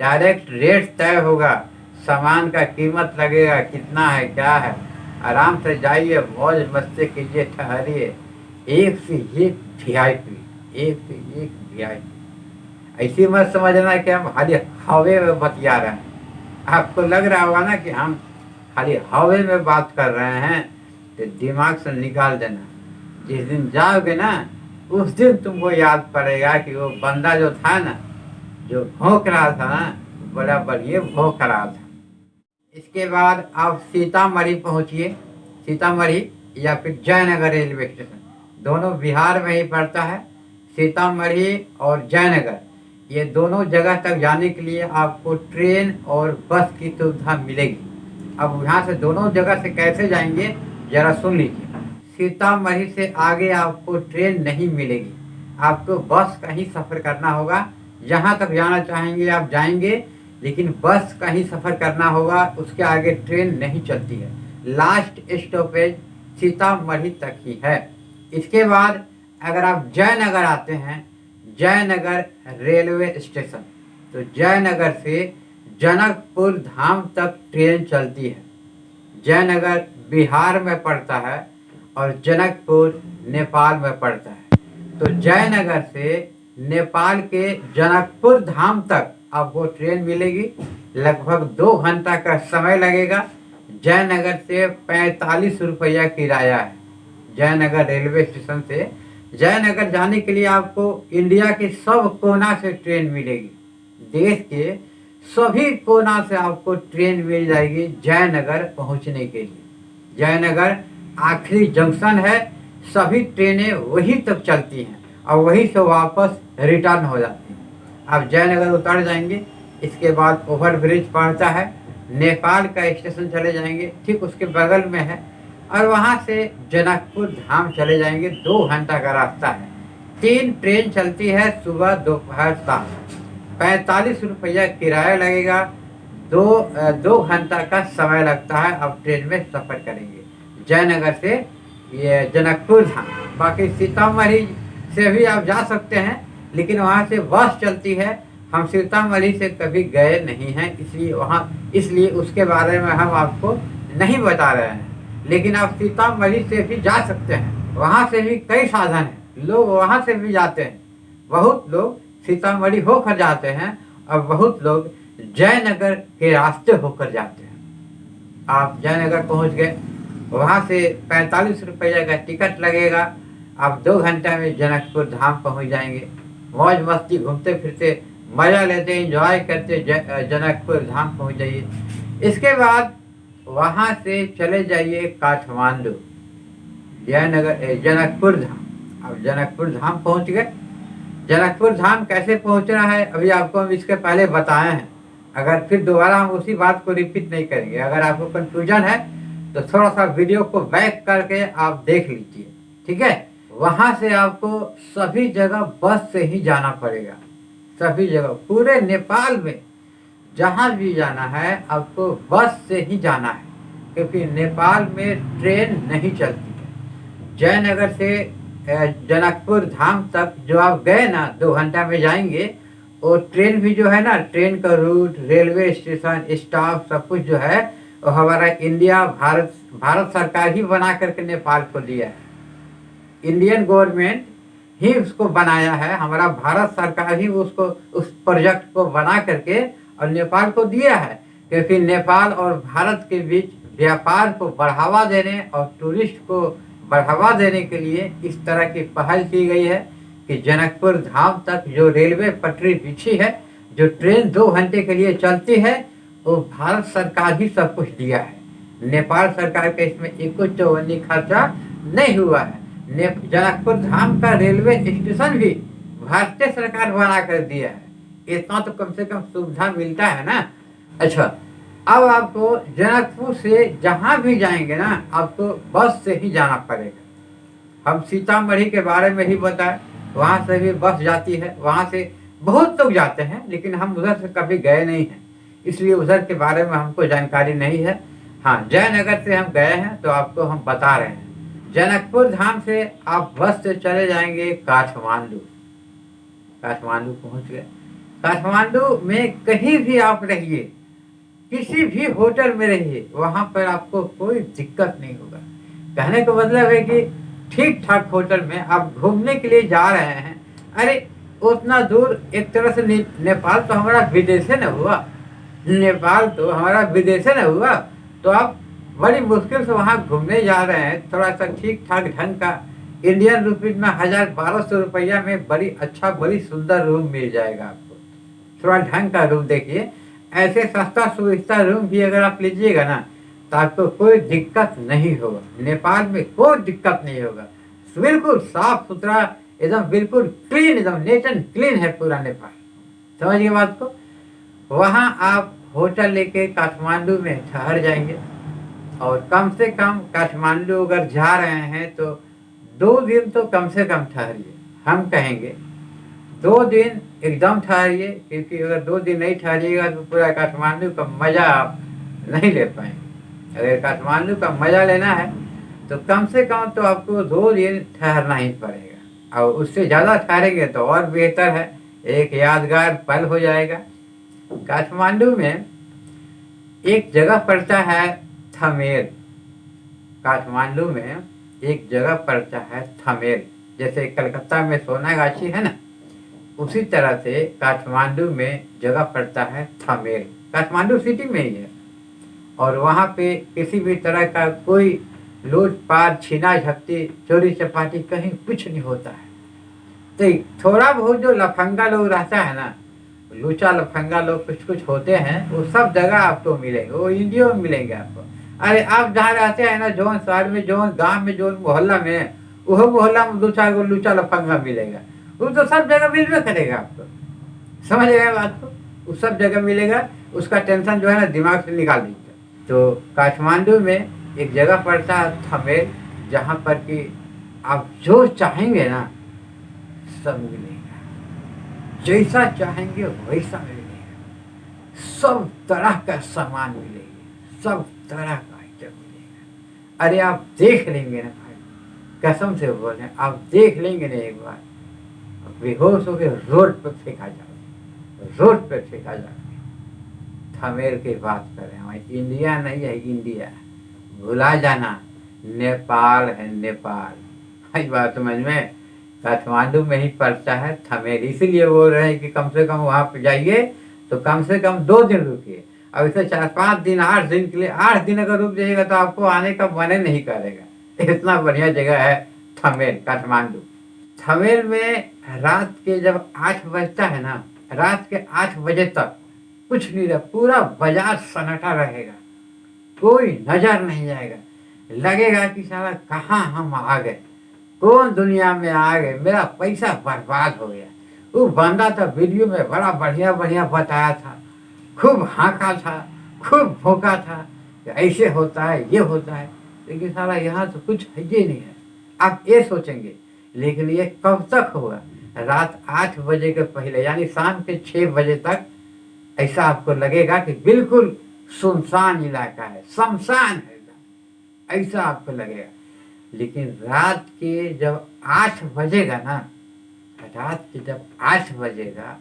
Direct rate तय होगा, सामान का कीमत लगेगा कितना है क्या है। आराम से जाइए, मौज मस्ती कीजिए, ठहरिए। एक से एक वीआईपी, एक से एक वीआईपी। ऐसी मत समझना कि हम खाली हवे में बतिया रहे हैं। आपको लग रहा होगा ना कि हम खाली हवे में बात कर रहे हैं, तो दिमाग से निकाल देना। जिस दिन जाओगे ना, उस दिन तुमको याद पड़ेगा कि वो बंदा जो था ना, जो भौंक रहा था ना, बड़ा बढ़िया भौंक रहा था। इसके बाद आप सीतामढ़ी पहुंचिए। सीतामढ़ी या फिर जयनगर रेलवे स्टेशन, दोनों बिहार में ही पड़ता है। सीतामढ़ी और जयनगर, ये दोनों जगह तक जाने के लिए आपको ट्रेन और बस की सुविधा मिलेगी। अब यहाँ से दोनों जगह से कैसे जाएंगे, जरा सुन लीजिए। सीतामढ़ी से आगे आपको ट्रेन नहीं मिलेगी, आपको बस का ही सफ़र करना होगा। जहाँ तक जाना चाहेंगे आप जाएंगे, लेकिन बस का ही सफ़र करना होगा, उसके आगे ट्रेन नहीं चलती है। लास्ट स्टॉपेज सीतामढ़ी तक ही है। इसके बाद अगर आप जयनगर आते हैं, जयनगर रेलवे स्टेशन, तो जयनगर से जनकपुर धाम तक ट्रेन चलती है। जयनगर बिहार में पड़ता है और जनकपुर नेपाल में पड़ता है। तो जयनगर से नेपाल के जनकपुर धाम तक आपको ट्रेन मिलेगी। लगभग 2 घंटा का समय लगेगा। जयनगर से 45 रुपया किराया है। जयनगर रेलवे स्टेशन से जयनगर जाने के लिए आपको इंडिया के सब कोना से ट्रेन मिलेगी। देश के सभी कोना से आपको ट्रेन मिल जाएगी जयनगर पहुंचने के लिए। जयनगर आखिरी जंक्शन है, सभी ट्रेनें वहीं तक चलती हैं और वहीं से वापस रिटर्न हो जाती हैं। आप जयनगर उतर जाएंगे, इसके बाद ओवर ब्रिज पड़ता है, नेपाल का स्टेशन चले जाएंगे, ठीक उसके बगल में है, और वहाँ से जनकपुर धाम चले जाएंगे। 2 घंटा का रास्ता है। 3 ट्रेन चलती है, सुबह दोपहर शाम। 45 रुपया किराया लगेगा। 2 घंटा का समय लगता है। आप ट्रेन में सफ़र करेंगे जयनगर से ये जनकपुर धाम। बाकी सीतामढ़ी से भी आप जा सकते हैं, लेकिन वहाँ से बस चलती है। हम सीतामढ़ी से कभी गए नहीं हैं, इसलिए उसके बारे में हम आपको नहीं बता रहे हैं। लेकिन आप सीतामढ़ी से भी जा सकते हैं, वहाँ से भी कई साधन हैं, लोग वहाँ से भी जाते हैं। बहुत लोग सीतामढ़ी होकर जाते हैं और बहुत लोग जयनगर के रास्ते होकर जाते हैं। आप जयनगर पहुँच गए, वहाँ से 45 रुपया का टिकट लगेगा। आप 2 घंटे में जनकपुर धाम पहुँच जाएंगे। मौज मस्ती घूमते फिरते मज़ा लेते एंजॉय करते जनकपुर धाम पहुँच जाइए। इसके बाद वहाँ से चले जाइए काठमांडू। जयनगर जनकपुर धाम, अब जनकपुर धाम पहुँच गए। जनकपुर धाम कैसे पहुँचना है अभी आपको हम इसके पहले बताए हैं। अगर फिर दोबारा हम उसी बात को रिपीट नहीं करेंगे। अगर आपको कंफ्यूजन है तो थोड़ा सा वीडियो को बैक करके आप देख लीजिए, ठीक है। वहाँ से आपको सभी जगह बस से ही जाना पड़ेगा। सभी जगह पूरे नेपाल में जहाँ भी जाना है आपको बस से ही जाना है, क्योंकि नेपाल में ट्रेन नहीं चलती है। जयनगर से जनकपुर धाम तक जो आप गए ना, 2 घंटा में जाएंगे। और ट्रेन भी जो है ना, ट्रेन का रूट, रेलवे स्टेशन, स्टाफ, सब कुछ जो है वो हमारा इंडिया भारत सरकार ही बना करके नेपाल को दिया है। इंडियन गवर्नमेंट ही उसको बनाया है, हमारा भारत सरकार ही उसको उस प्रोजेक्ट को बना करके और नेपाल को दिया है। क्योंकि नेपाल और भारत के बीच व्यापार को बढ़ावा देने और टूरिस्ट को बढ़ावा देने के लिए इस तरह की पहल की गई है कि जनकपुर धाम तक जो रेलवे पटरी बिछी है, जो ट्रेन 2 घंटे के लिए चलती है, वो भारत सरकार ही सब कुछ दिया है। नेपाल सरकार का इसमें एक चौवन्नी खर्चा नहीं हुआ है। जनकपुर धाम का रेलवे स्टेशन भी भारतीय सरकार बना कर दिया है। इतना तो कम से कम सुविधा मिलता है ना। अच्छा, अब आपको जनकपुर से जहाँ भी जाएंगे ना, आपको बस से ही जाना पड़ेगा। हम सीतामढ़ी के बारे में ही बताएं, वहाँ से भी बस जाती है। वहाँ से बहुत लोग जाते हैं, लेकिन हम उधर से कभी गए नहीं हैं, इसलिए उधर के बारे में हमको जानकारी नहीं है। हाँ, जयनगर से हम गए हैं तो आपको हम बता रहे हैं। जनकपुर धाम से आप बस से चले जाएंगे काठमांडू। काठमांडू पहुँच गए। काठमांडू में कहीं भी आप रहिए, किसी भी होटल में रहिए, वहाँ पर आपको कोई दिक्कत नहीं होगा। कहने का मतलब है कि ठीक ठाक होटल में आप घूमने के लिए जा रहे हैं। अरे उतना दूर, एक तरह से नेपाल तो हमारा विदेश है न हुआ, नेपाल तो हमारा विदेश है न हुआ। तो आप बड़ी मुश्किल से वहाँ घूमने जा रहे हैं, थोड़ा सा ठीक ठाक ढंग का इंडियन रुपीज में 1000-1200 रुपया में बड़ी अच्छा बड़ी सुंदर रूम मिल जाएगा आपको। थोड़ा ढंग का रूम देखिए, ऐसे सस्ता सुविस्ता रूम भी अगर आप लीजिएगा ना तो आपको कोई दिक्कत नहीं होगा। नेपाल में कोई दिक्कत नहीं होगा, बिल्कुल साफ सुथरा, एकदम बिल्कुल क्लीन, एकदम नीट एंड क्लीन है पूरा नेपाल। समझिए बात को। वहाँ आप होटल लेके काठमांडू में ठहर जाएंगे, और कम से कम काठमांडू अगर जा रहे हैं तो 2 दिन तो कम से कम ठहरिए। हम कहेंगे 2 दिन एकदम ठहरिए, क्योंकि अगर 2 दिन नहीं ठहरिएगा तो पूरा काठमांडू का मज़ा आप नहीं ले पाएंगे। अगर काठमांडू का मज़ा लेना है तो कम से कम तो आपको 2 दिन ठहरना ही पड़ेगा, और उससे ज़्यादा ठहरेंगे तो और बेहतर है, एक यादगार पल हो जाएगा। काठमांडू में एक जगह पड़ता है थमेल। काठमांडू में एक जगह पड़ता है थमेल, जैसे कलकत्ता में सोनागाछी है ना, उसी तरह से काठमांडू में जगह पड़ता है थमेल। काठमांडू सिटी में ही है, और वहाँ पे किसी भी तरह का कोई लूटपाट, छीना झपटी, चोरी चपाटी कहीं कुछ नहीं होता है। तो थोड़ा बहुत जो लफंगा लोग रहता है ना, लूचा लफंगा लोग कुछ कुछ होते हैं, वो सब जगह आपको मिलेंगे, वो इंडिया में मिलेंगे आपको। अरे आप जहाँ रहते हैं ना, जौन शहर में, जौन गांव में, जौन मोहल्ला में, वो मोहल्ला में 2-4 गो लूचा लफंगा मिलेगा। वो तो सब जगह मिलवे करेगा आपको। समझ गए बात को। वो सब जगह मिलेगा, उसका टेंशन जो है ना दिमाग से निकाल दीजिए। तो काठमांडू में एक जगह पड़ता है थमेल, जहाँ पर कि आप जो चाहेंगे ना सब मिलेगा, जैसा चाहेंगे वैसा मिलेगा, सब तरह का सामान मिलेगा, सब तरह का आइटम मिलेगा। अरे आप देख लेंगे ना भाई, कसम से बोले, आप देख लेंगे ना एक बार, बेहोश होकर रोड पर फेंका जाओगे, रोड पर फेंका जाओगे। थमेल की बात करें, हमारी इंडिया नहीं है, इंडिया भुला जाना, नेपाल है नेपाल। इस बात समझ में। काठमांडू में ही पड़ता है थमेल, इसीलिए बोल रहे हैं कि कम से कम वहाँ पे जाइए तो कम से कम 2 दिन रुकिए। अब इसे 4-5 दिन, 8 दिन के लिए, 8 दिन अगर रुक जाइएगा तो आपको आने का मन नहीं करेगा। इतना बढ़िया जगह है थमेल, काठमांडू। थमेल में रात के जब 8 बजता है ना, रात के 8 बजे तक कुछ नहीं रहा, पूरा बाजार सन्नाटा रहेगा, कोई नजर नहीं आएगा। लगेगा कि साला कहाँ हम आ गए, कौन दुनिया में आ गए, मेरा पैसा बर्बाद हो गया। वो बंदा था वीडियो में बड़ा बढ़िया बढ़िया बताया था, खूब हाँका था, खूब भोंका था कि ऐसे होता है, ये होता है, लेकिन साला यहाँ तो कुछ है ही नहीं है। आप ये सोचेंगे, लेकिन ये कब तक होगा? रात 8 बजे के पहले, यानी शाम के 6 बजे तक ऐसा आपको लगेगा कि बिल्कुल सुनसान इलाका है, शमशान है, ऐसा आपको लगेगा। लेकिन रात के जब 8 बजेगा ना, रात के जब 8 बजेगा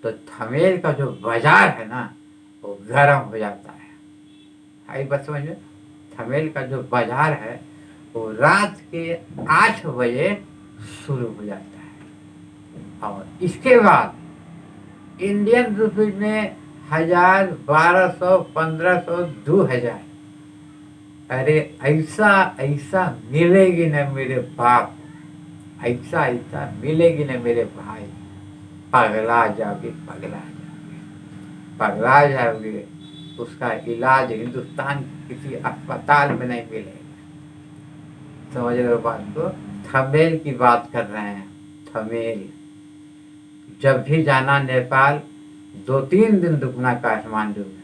तो थमेल का जो बाजार है ना वो गर्म हो जाता है। आई बात समझ में। थमेल का जो बाजार है वो रात के 8 बजे शुरू हो जाता है, और इसके बाद इंडियन रुपीज में 1000, 1200, 1500, 2000। अरे ऐसा ऐसा मिलेगी ना मेरे बाप, ऐसा ऐसा मिलेगी ना मेरे भाई, पगला जाओगे, पगला जाओगे, पगला जाओगे। उसका इलाज हिंदुस्तान किसी अस्पताल में नहीं मिलेगा। समझ रहे हो बात को। थमेल की बात कर रहे हैं, थमेल। जब भी जाना नेपाल, 2-3 दिन रुकना काठमांडू में,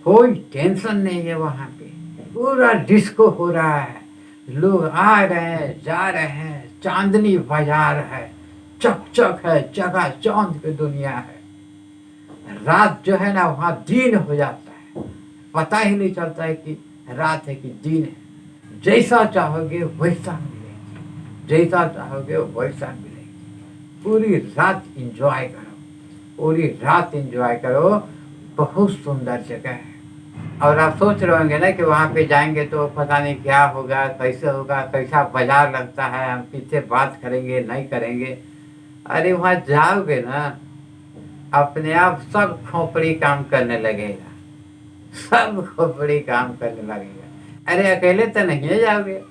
कोई टेंशन नहीं है। वहाँ पे पूरा डिस्को हो रहा है, लोग आ रहे हैं, जा रहे हैं, चांदनी बाजार है, चक है, जगह चांद पे दुनिया है। रात जो है ना वहाँ दिन हो जाता है, पता ही नहीं चलता है कि रात है कि दिन है। जैसा चाहोगे वैसा मिलेगी, जैसा चाहोगे वैसा मिलेगी। पूरी रात एंजॉय करो, पूरी रात एंजॉय करो। बहुत सुंदर जगह है। और आप सोच रहे होंगे ना कि वहाँ पे जाएंगे तो पता नहीं क्या होगा, कैसे होगा, कैसा बाजार लगता है, हम किससे बात करेंगे नहीं करेंगे। अरे वहाँ जाओगे ना, अपने आप सब खोपड़ी काम करने लगेगा, सब खोपड़ी काम करने लगेगा। अरे अकेले तो नहीं जाओगे,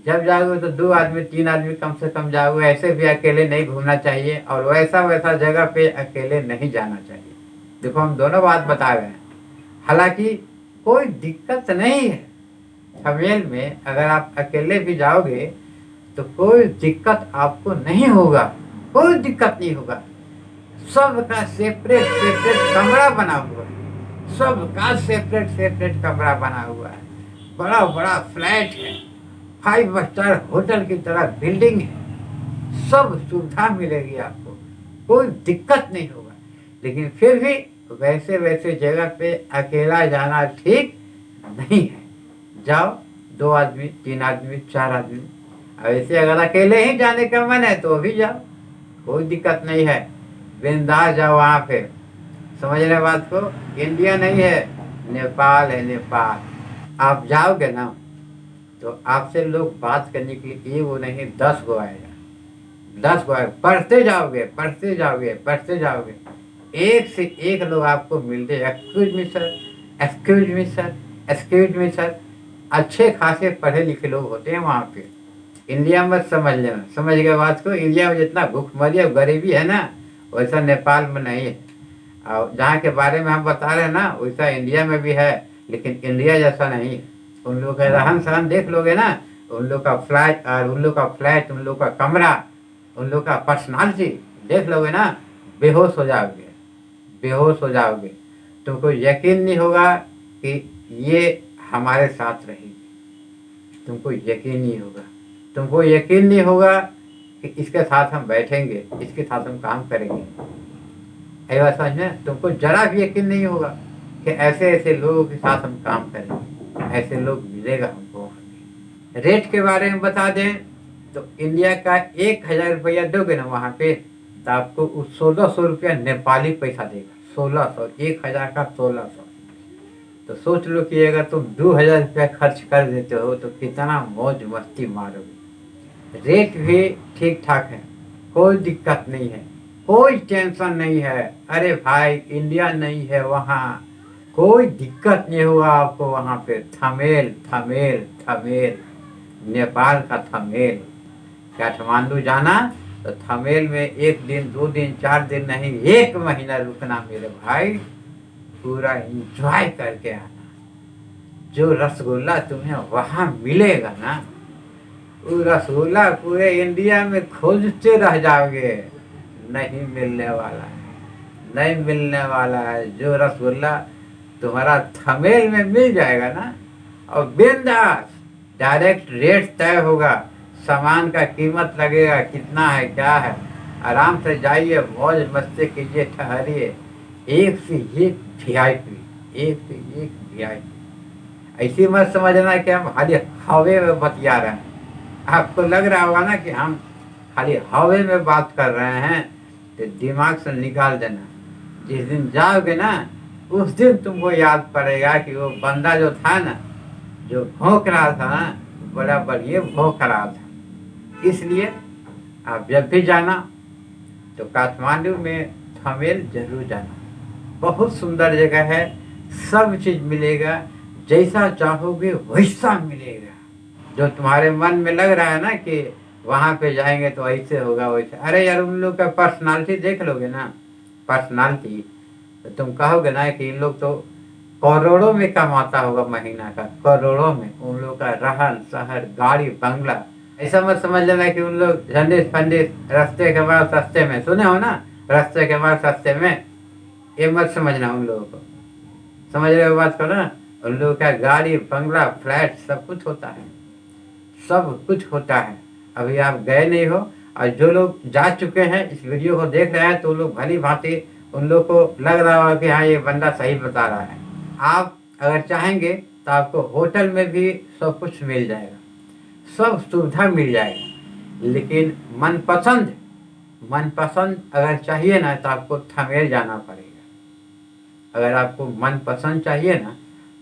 जब जाओगे तो 2 आदमी 3 आदमी कम से कम जाओगे। ऐसे भी अकेले नहीं घूमना चाहिए और वैसा वैसा जगह पे अकेले नहीं जाना चाहिए। देखो हम दोनों बात बता रहे हैं। हालांकि कोई दिक्कत नहीं है हवेल में, अगर आप अकेले भी जाओगे तो कोई दिक्कत आपको नहीं होगा, कोई दिक्कत नहीं होगा। सबका सेपरेट सेपरेट कमरा बना हुआ है, सबका सेपरेट सेपरेट कमरा बना हुआ है। बड़ा बड़ा फ्लैट है, 5 स्टार होटल की तरह बिल्डिंग है, सब सुविधा मिलेगी आपको, कोई दिक्कत नहीं होगा। लेकिन फिर भी वैसे वैसे जगह पे अकेला जाना ठीक नहीं है। जाओ 2 आदमी 3 आदमी 4 आदमी, ऐसे अगर अकेले ही जाने का मन है तो भी जाओ, कोई दिक्कत नहीं है। बिंदास जाओ वहाँ पे। समझ रहे बात को? इंडिया नहीं है, नेपाल है, नेपाल। आप जाओगे ना तो आपसे लोग बात करने के लिए वो नहीं 10 गो आएगा, 10 गो आएगा। पढ़ते जाओगे पढ़ते जाओगे पढ़ते जाओगे, एक से एक लोग आपको मिलते। Excuse me sir, excuse me sir, excuse me sir. अच्छे खासे पढ़े लिखे लोग होते हैं वहाँ पे। इंडिया में समझ लेना, समझ गए बात को? इंडिया में जितना भूखमरी और गरीबी है ना, वैसा नेपाल में नहीं है। और जहाँ के बारे में हम बता रहे हैं ना, वैसा इंडिया में भी है, लेकिन इंडिया जैसा नहीं है। उन लोग का रहन सहन देख लोगे ना, उन लोग का फ्लैट और उन लोग का फ्लैट, उन लोग का कमरा, उन लोग का पर्सनालिटी देख लोगे ना, बेहोश हो जाओगे, बेहोश हो जाओगे। तुमको यकीन नहीं होगा कि ये हमारे साथ रहेगी, तुमको यकीन नहीं होगा। तुमको यकीन नहीं होगा कि इसके साथ हम बैठेंगे, इसके साथ हम काम करेंगे। ऐसा समझ में तुमको जरा भी यकीन नहीं होगा कि ऐसे ऐसे लोगों के साथ हम काम करेंगे, ऐसे लोग मिलेगा हमको। रेट के बारे में बता दें तो इंडिया का 1000 रुपया दोगे ना वहाँ पे, तो आपको 1600 रुपया नेपाली पैसा देगा। 1600, 1000 का 1600। तो सोच लो कि अगर तुम 2000 रुपया खर्च कर देते हो तो कितना मौज मस्ती मारोगे। रेट भी ठीक ठाक है, कोई दिक्कत नहीं है, कोई टेंशन नहीं है। अरे भाई इंडिया नहीं है वहाँ, कोई दिक्कत नहीं होगा आपको वहाँ पे। थमेल थमेल थमेल, नेपाल का थमेल। काठमांडू जाना तो थमेल में 1 दिन 2 दिन 4 दिन नहीं, 1 महीना रुकना मेरे भाई, पूरा एंजॉय करके आना। जो रसगुल्ला तुम्हें वहाँ मिलेगा ना, वो रसगुल्ला पूरे इंडिया में खोजते रह जाओगे, नहीं मिलने वाला है, नहीं मिलने वाला है। जो रसगुल्ला तुम्हारा थमेल में मिल जाएगा ना, और बिंदास डायरेक्ट रेट तय होगा, सामान का कीमत लगेगा कितना है क्या है, आराम से जाइए, मौज मस्ती कीजिए, ठहरिए। एक से एक वीआईपी, एक से एक वीआईपी। ऐसी मत समझना कि हम खाली हवे में बतिया रहे हैं। आपको लग रहा होगा ना कि हम खाली हवे में बात कर रहे हैं, तो दिमाग से निकाल देना। जिस दिन जाओगे ना, उस दिन तुमको याद पड़ेगा कि वो बंदा जो था ना, जो भौंक रहा था ना, बड़ा बढ़िया भौंक रहा था। इसलिए आप जब भी जाना तो काठमांडू में थमेल जरूर जाना। बहुत सुंदर जगह है, सब चीज़ मिलेगा, जैसा चाहोगे वैसा मिलेगा। जो तुम्हारे मन में लग रहा है ना कि वहाँ पे जाएंगे तो ऐसे होगा वैसे, अरे यार उन लोग का पर्सनालिटी देख लोगे ना, पर्सनालिटी, तो तुम कहोगे ना कि इन लोग तो करोड़ों में कमाता होगा महीना का, करोड़ों में। उन लोग का रहन सहन, गाड़ी बंगला, ऐसा मत समझ लेना कि उन लोग झंडिस फंडिस, रास्ते के बाद सस्ते में, सुने हो ना, रास्ते के बाद सस्ते में, ये मत समझना उन लोगों को। समझ रहे हो बात को ना? उन लोगों का गाड़ी बंगला फ्लैट सब कुछ होता है, सब कुछ होता है। अभी आप गए नहीं हो, और जो लोग जा चुके हैं इस वीडियो को देख रहे हैं तो लोग भली भांति उन लोग को लग रहा होगा कि हाँ ये बंदा सही बता रहा है। आप अगर चाहेंगे तो आपको होटल में भी सब कुछ मिल जाएगा, सब सुविधा मिल जाएगा। लेकिन मनपसंद अगर चाहिए ना तो आपको थमेल जाना पड़ेगा। अगर आपको मनपसंद चाहिए ना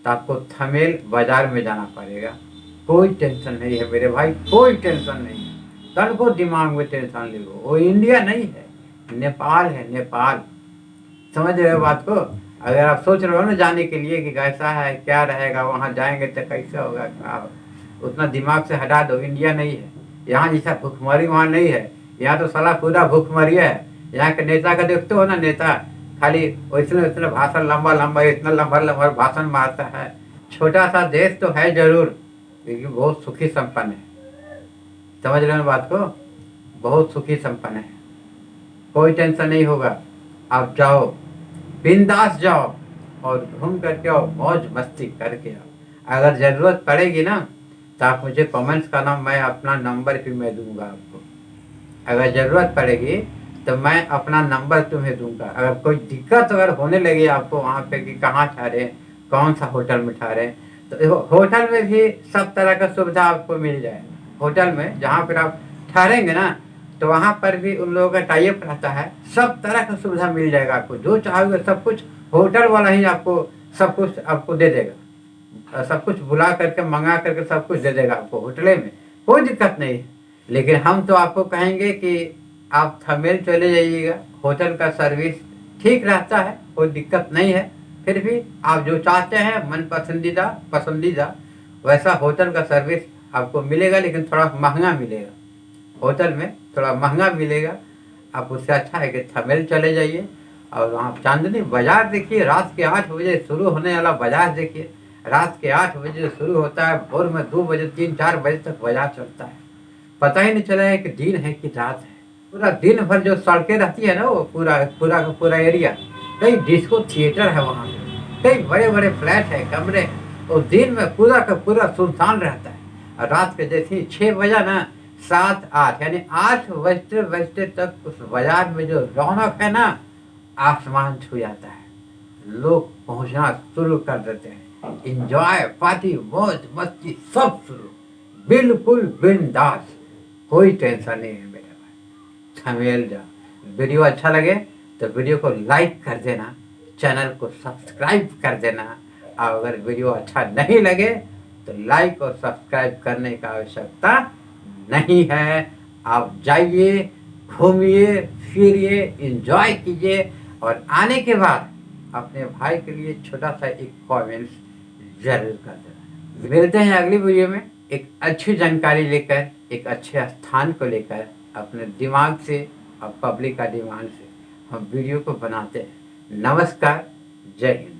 तो आपको थमेल बाजार में जाना पड़ेगा। कोई टेंशन नहीं है मेरे भाई, कोई टेंशन नहीं है। कल को दिमाग में टेंशन ले लो, वो इंडिया नहीं है, नेपाल है, नेपाल। समझ रहे हो बात को? अगर आप सोच रहे हो ना जाने के लिए कि कैसा है, क्या रहेगा, वहाँ जाएंगे तो कैसा होगा, क्या होगा, उतना दिमाग से हटा दो। इंडिया नहीं है, यहाँ जैसा भुखमरी वहाँ नहीं है। यहाँ तो साला पूरा भुखमरी है। यहाँ के नेता का देखते हो ना, नेता खाली वैसने वैसने भाषण लंबा लंबा, इतना लंबा लंबा भाषण मारता है। छोटा सा देश तो है जरूर, लेकिन बहुत सुखी संपन्न है। समझ रहे हो बात को? बहुत सुखी संपन्न है, कोई टेंशन नहीं होगा। आप जाओ, बिंदास जाओ और घूम करके आओ, मौज मस्ती करके आओ। अगर ज़रूरत पड़ेगी ना तो आप मुझे कमेंट्स करना, मैं अपना नंबर भी मैं दूंगा आपको। अगर ज़रूरत पड़ेगी तो मैं अपना नंबर तुम्हें दूंगा। अगर कोई दिक्कत अगर होने लगी आपको वहाँ पे कि कहाँ ठहरे, कौन सा होटल में ठहरे, तो होटल में भी सब तरह का सुविधा आपको मिल जाएगा। होटल में जहाँ पर आप ठहरेंगे ना तो वहाँ पर भी उन लोगों का टाइप रहता है, सब तरह का सुविधा मिल जाएगा आपको। जो चाहोगे सब कुछ होटल वाला ही आपको सब कुछ आपको दे देगा। सब कुछ बुला करके मंगा करके सब कुछ दे देगा आपको होटले में, कोई दिक्कत नहीं है। लेकिन हम तो आपको कहेंगे कि आप थमेल चले जाइएगा, होटल का सर्विस ठीक रहता है, कोई दिक्कत नहीं है। फिर भी आप जो चाहते हैं मन पसंदीदा वैसा होटल का सर्विस आपको मिलेगा, लेकिन थोड़ा महंगा मिलेगा। होटल में थोड़ा महंगा मिलेगा। आप उससे अच्छा है कि थमेल चले जाइए और वहाँ चांदनी बाजार देखिए। रात के 8 बजे शुरू होने वाला बाजार देखिए, रात के 8 बजे शुरू होता है, भोर में 2 बजे 3-4 बजे तक बाजार चलता है। पता ही नहीं चला है कि दिन है कि रात है। पूरा दिन भर जो सड़कें रहती है ना, वो पूरा एरिया, कई डिस्को थिएटर है वहाँ पे, कई बड़े बड़े फ्लैट है, कमरे हैं। और दिन में पूरा का पूरा सुनसान रहता है। और रात के जैसे ही 6 बजा ना, 7-8 यानी 8 बजते बजते तक उस बाजार में जो रौनक है ना, आसमान छू जाता है। लोग पहुंचना शुरू कर देते हैं, इंजॉय, पार्टी, मौज मस्ती सब शुरू, बिल्कुल बिंदास, कोई टेंशन नहीं है मेरे भाई। थमेल जा। वीडियो अच्छा लगे तो वीडियो को लाइक कर देना, चैनल को सब्सक्राइब कर देना। और अगर वीडियो अच्छा नहीं लगे तो लाइक और सब्सक्राइब करने का आवश्यकता नहीं है। आप जाइए, घूमिए फिरिए, एंजॉय कीजिए और आने के बाद अपने भाई के लिए छोटा सा एक कमेंट्स जरूर कर देना। मिलते हैं अगली वीडियो में एक अच्छी जानकारी लेकर, एक अच्छे स्थान को लेकर। अपने दिमाग से और पब्लिक का डिमांड से हम वीडियो को बनाते हैं। नमस्कार, जय हिंद।